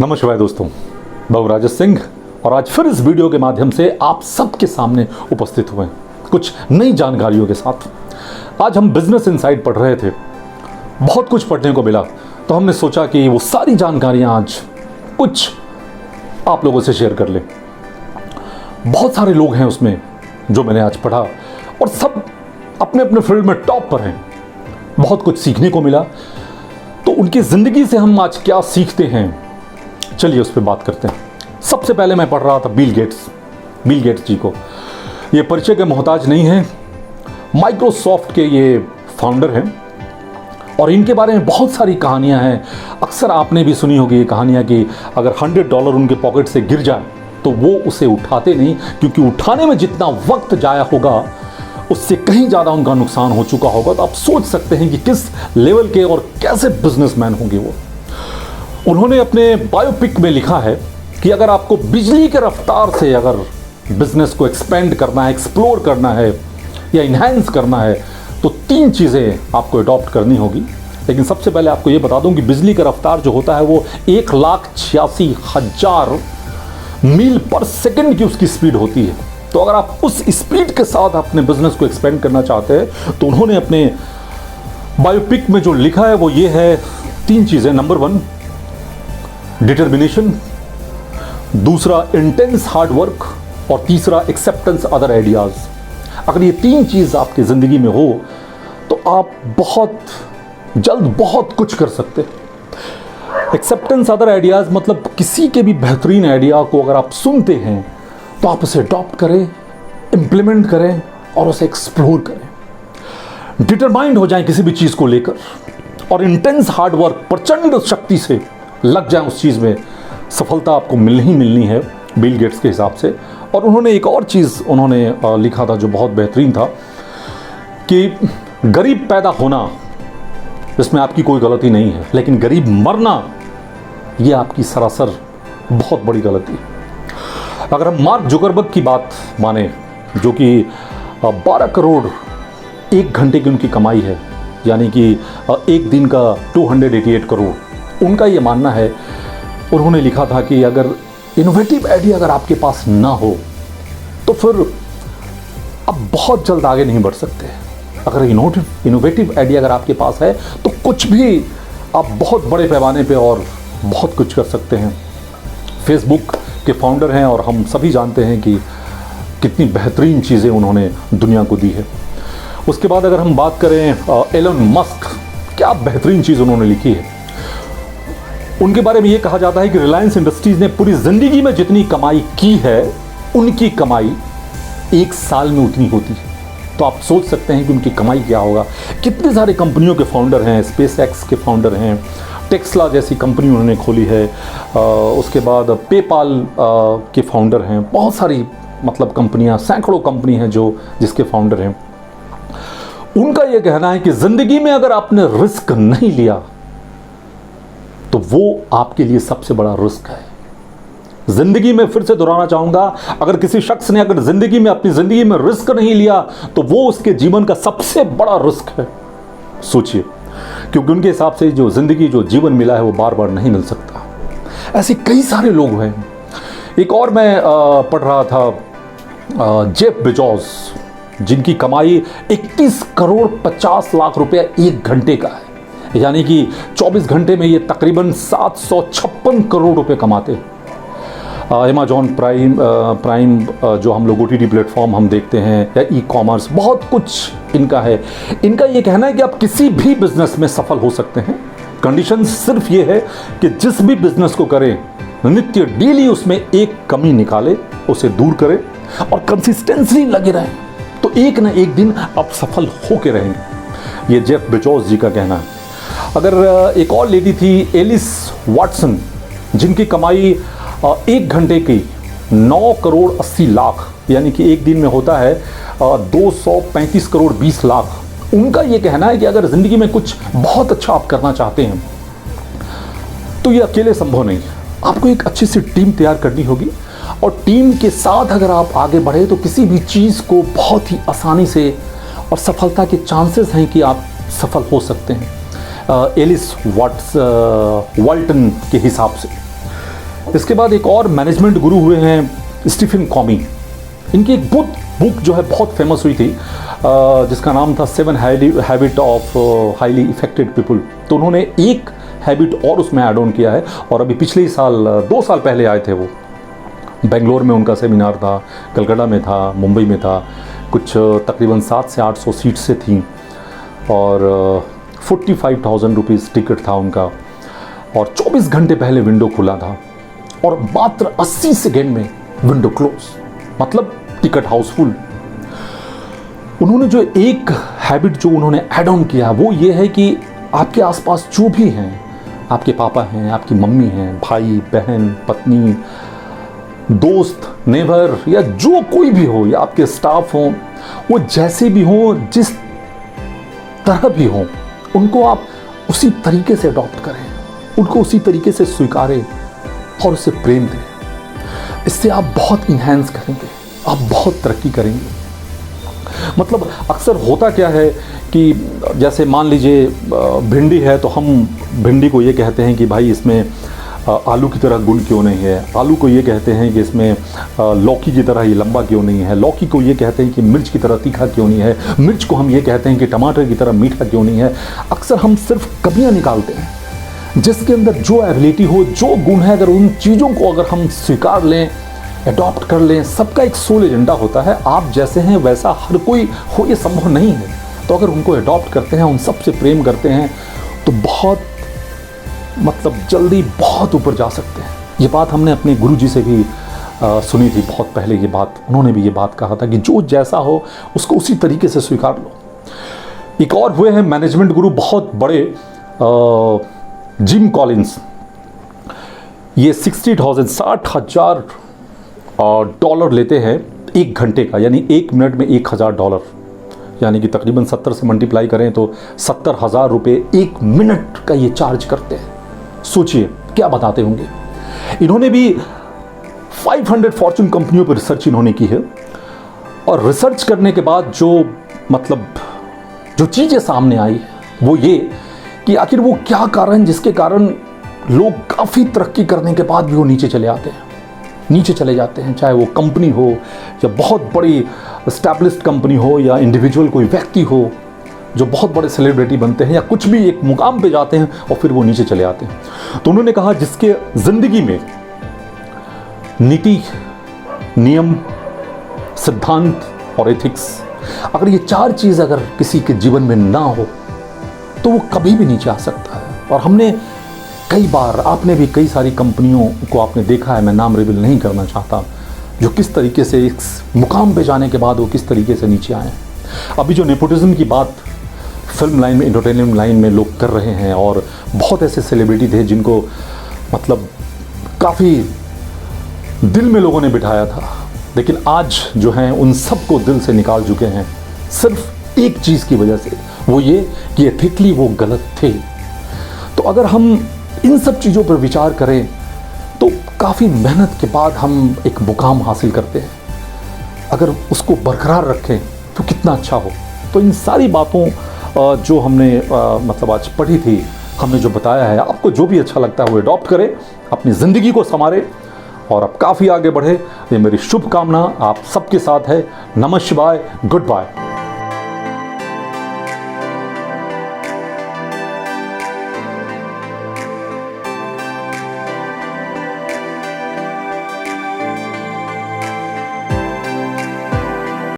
नमस्कार दोस्तों, मैं राजेश सिंह और आज फिर इस वीडियो के माध्यम से आप सबके सामने उपस्थित हुए कुछ नई जानकारियों के साथ। आज हम बिजनेस इनसाइड पढ़ रहे थे, बहुत कुछ पढ़ने को मिला, तो हमने सोचा कि वो सारी जानकारियां आज कुछ आप लोगों से शेयर कर लें। बहुत सारे लोग हैं उसमें जो मैंने आज पढ़ा और सब अपने अपने फील्ड में टॉप पर हैं। बहुत कुछ सीखने को मिला, तो उनकी ज़िंदगी से हम आज क्या सीखते हैं, चलिए उस पर बात करते हैं। सबसे पहले मैं पढ़ रहा था बिल गेट्स जी को। ये परिचय के मोहताज नहीं हैं, माइक्रोसॉफ्ट के ये फाउंडर हैं और इनके बारे में बहुत सारी कहानियां हैं। अक्सर आपने भी सुनी होगी ये कहानियां कि अगर $100 उनके पॉकेट से गिर जाए तो वो उसे उठाते नहीं, क्योंकि उठाने में जितना वक्त जाया होगा उससे कहीं ज़्यादा उनका नुकसान हो चुका होगा। तो आप सोच सकते हैं कि किस लेवल के और कैसे बिजनेसमैन होंगे वो। उन्होंने अपने बायोपिक में लिखा है कि अगर आपको बिजली के रफ्तार से अगर बिजनेस को एक्सपेंड करना है, एक्सप्लोर करना है या इन्हांस करना है, तो 3 चीज़ें आपको अडॉप्ट करनी होगी। लेकिन सबसे पहले आपको ये बता दूं कि बिजली का रफ्तार जो होता है वो 1,86,000 मील पर सेकंड की उसकी स्पीड होती है। तो अगर आप उस स्पीड के साथ अपने बिजनेस को एक्सपेंड करना चाहते हैं तो उन्होंने अपने बायोपिक में जो लिखा है वो ये है, 3 चीज़ें। नंबर 1 डिटर्मिनेशन, दूसरा इंटेंस हार्ड वर्क और तीसरा एक्सेप्टेंस अदर आइडियाज। अगर ये 3 चीज़ आपकी ज़िंदगी में हो तो आप बहुत जल्द बहुत कुछ कर सकते हैं। एक्सेप्टेंस अदर आइडियाज मतलब किसी के भी बेहतरीन आइडिया को अगर आप सुनते हैं तो आप उसे अडॉप्ट करें, इम्प्लीमेंट करें और उसे एक्सप्लोर करें। डिटरमाइंड हो जाएं किसी भी चीज़ को लेकर और इंटेंस हार्ड वर्क, प्रचंड शक्ति से लग जाए उस चीज़ में, सफलता आपको मिलनी है बिल गेट्स के हिसाब से। और उन्होंने एक और चीज़ उन्होंने लिखा था जो बहुत बेहतरीन था कि गरीब पैदा होना इसमें आपकी कोई गलती नहीं है, लेकिन गरीब मरना ये आपकी सरासर बहुत बड़ी गलती है। अगर हम मार्क जुकरबर्ग की बात माने, जो कि 12 करोड़ 1 घंटे की उनकी कमाई है, यानी कि एक दिन का 288 करोड़, उनका ये मानना है, उन्होंने लिखा था कि अगर इनोवेटिव आइडिया अगर आपके पास ना हो तो फिर आप बहुत जल्द आगे नहीं बढ़ सकते। अगर इनोवेटिव आइडिया अगर आपके पास है तो कुछ भी आप बहुत बड़े पैमाने पे और बहुत कुछ कर सकते हैं। फेसबुक के फाउंडर हैं और हम सभी जानते हैं कि कितनी बेहतरीन चीज़ें उन्होंने दुनिया को दी है। उसके बाद अगर हम बात करें एलन मस्क, क्या बेहतरीन चीज़ उन्होंने लिखी है। उनके बारे में ये कहा जाता है कि रिलायंस इंडस्ट्रीज ने पूरी ज़िंदगी में जितनी कमाई की है उनकी कमाई 1 साल में उतनी होती है। तो आप सोच सकते हैं कि उनकी कमाई क्या होगा। कितने सारे कंपनियों के फाउंडर हैं, स्पेसएक्स के फाउंडर हैं, टेस्ला जैसी कंपनी उन्होंने खोली है, उसके बाद पेपाल के फाउंडर हैं, बहुत सारी मतलब कंपनियां, सैकड़ों कंपनी हैं जो जिसके फाउंडर हैं। उनका यह कहना है कि ज़िंदगी में अगर आपने रिस्क नहीं लिया तो वो आपके लिए सबसे बड़ा रिस्क है। जिंदगी में, फिर से दोहराना चाहूंगा, अगर किसी शख्स ने अगर जिंदगी में अपनी जिंदगी में रिस्क नहीं लिया तो वो उसके जीवन का सबसे बड़ा रिस्क है। सोचिए, क्योंकि उनके हिसाब से जो जिंदगी, जो जीवन मिला है वो बार बार नहीं मिल सकता। ऐसे कई सारे लोग हैं। एक और मैं पढ़ रहा था जेफ बेजोस, जिनकी कमाई 31 करोड़ 50 लाख रुपया 1 घंटे का है, यानी कि 24 घंटे में ये तकरीबन 756 करोड़ रुपए कमाते हैं। अमेज़न प्राइम जो हम लोग OTT प्लेटफॉर्म हम देखते हैं, या ई-कॉमर्स, बहुत कुछ इनका है। इनका ये कहना है कि आप किसी भी बिजनेस में सफल हो सकते हैं। कंडीशन सिर्फ ये है कि जिस भी बिजनेस को करें, नित्य डेली उसमें एक कमी निकाले, उसे दूर करें और कंसिस्टेंसी लगे रहें, तो एक ना एक दिन आप सफल होके रहेंगे। ये जेफ बेजोस जी का कहना है। अगर एक और लेडी थी एलिस वाटसन, जिनकी कमाई 1 घंटे की 9 करोड़ 80 लाख, यानी कि एक दिन में होता है 235 करोड़ 20 लाख। उनका ये कहना है कि अगर ज़िंदगी में कुछ बहुत अच्छा आप करना चाहते हैं तो ये अकेले संभव नहीं है। आपको एक अच्छी सी टीम तैयार करनी होगी और टीम के साथ अगर आप आगे बढ़े तो किसी भी चीज़ को बहुत ही आसानी से, और सफलता के चांसेस हैं कि आप सफल हो सकते हैं। एलिस वाल्टन के हिसाब से इसके बाद एक और मैनेजमेंट गुरु हुए हैं स्टीफन कॉमी। इनकी एक बुक जो है बहुत फेमस हुई थी, जिसका नाम था 7 habit of highly effective people. तो उन्होंने एक हैबिट और उसमें ऐड ऑन किया है, और अभी पिछले साल 2 साल पहले आए थे वो। बेंगलोर में उनका सेमिनार था, कलकत्ता में था, मुंबई में था, कुछ तकरीबन 700 से 800 सीट से थी, और 45,000 रुपीज़ टिकट था उनका, और 24 घंटे पहले विंडो खुला था, और मात्र 80 सेकेंड में विंडो क्लोज, मतलब टिकट हाउसफुल। उन्होंने जो एक हैबिट जो उन्होंने ऐड ऑन किया वो ये है कि आपके आसपास जो भी हैं, आपके पापा हैं, आपकी मम्मी हैं, भाई बहन, पत्नी, दोस्त, नेबर, या जो कोई भी हो, या आपके स्टाफ हो, वो जैसे भी हो, जिस तरह भी हो, उनको आप उसी तरीके से अडॉप्ट करें, उनको उसी तरीके से स्वीकारें और उससे प्रेम दें। इससे आप बहुत इन्हेंस करेंगे, आप बहुत तरक्की करेंगे। मतलब अक्सर होता क्या है कि जैसे मान लीजिए भिंडी है, तो हम भिंडी को ये कहते हैं कि भाई इसमें आलू की तरह गुण क्यों नहीं है, आलू को ये कहते हैं कि इसमें लौकी की तरह ये लंबा क्यों नहीं है, लौकी को ये कहते हैं कि मिर्च की तरह तीखा क्यों नहीं है, मिर्च को हम ये कहते हैं कि टमाटर की तरह मीठा क्यों नहीं है। अक्सर हम सिर्फ कमियां निकालते हैं। जिसके अंदर जो एबिलिटी हो, जो गुण है, अगर उन चीज़ों को अगर हम स्वीकार लें, अडॉप्ट कर लें। सबका एक सोल एजेंडा होता है, आप जैसे हैं वैसा हर कोई हो ये संभव नहीं है। तो अगर उनको अडॉप्ट करते हैं, उन सब से प्रेम करते हैं, तो बहुत मतलब जल्दी बहुत ऊपर जा सकते हैं। ये बात हमने अपने गुरुजी से भी सुनी थी बहुत पहले। ये बात उन्होंने भी ये बात कहा था कि जो जैसा हो उसको उसी तरीके से स्वीकार लो। एक और हुए हैं मैनेजमेंट गुरु बहुत बड़े, जिम कॉलिंस। ये 60,000 $60,000 लेते हैं 1 घंटे का, यानी 1 मिनट में $1,000, यानी कि तकरीबन 70 से मल्टीप्लाई करें तो 70,000 रुपये 1 मिनट का ये चार्ज करते हैं। सोचिए क्या बताते होंगे। इन्होंने भी 500 फॉर्च्यून कंपनियों पर रिसर्च इन्होंने की है, और रिसर्च करने के बाद जो चीज़ें सामने आई वो ये कि आखिर वो क्या कारण, जिसके कारण लोग काफ़ी तरक्की करने के बाद भी वो नीचे चले जाते हैं। चाहे वो कंपनी हो, या बहुत बड़ी एस्टैब्लिश्ड कंपनी हो, या इंडिविजुअल कोई व्यक्ति हो जो बहुत बड़े सेलिब्रिटी बनते हैं, या कुछ भी एक मुकाम पे जाते हैं और फिर वो नीचे चले आते हैं। तो उन्होंने कहा जिसके ज़िंदगी में नीति, नियम, सिद्धांत और एथिक्स, अगर ये 4 चीज़ अगर किसी के जीवन में ना हो तो वो कभी भी नीचे आ सकता है। और हमने कई बार, आपने भी कई सारी कंपनियों को आपने देखा है, मैं नाम रिवील नहीं करना चाहता, जो किस तरीके से इस मुकाम पे जाने के बाद वो किस तरीके से नीचे आए। अभी जो नेपोटिज्म की बात फिल्म लाइन में, एंटरटेनमेंट लाइन में लोग कर रहे हैं, और बहुत ऐसे सेलिब्रिटी थे जिनको मतलब काफ़ी दिल में लोगों ने बिठाया था, लेकिन आज जो हैं उन सबको दिल से निकाल चुके हैं सिर्फ एक चीज़ की वजह से, वो ये कि एथिकली वो गलत थे। तो अगर हम इन सब चीज़ों पर विचार करें तो काफ़ी मेहनत के बाद हम एक मुकाम हासिल करते हैं। अगर उसको बरकरार रखें तो कितना अच्छा हो। तो इन सारी बातों जो हमने मतलब आज पढ़ी थी, हमने जो बताया है, आपको जो भी अच्छा लगता है वो अडॉप्ट करें, अपनी ज़िंदगी को संवारें और आप काफ़ी आगे बढ़े। ये मेरी शुभकामना आप सबके साथ है। नमः शिवाय, गुड बाय।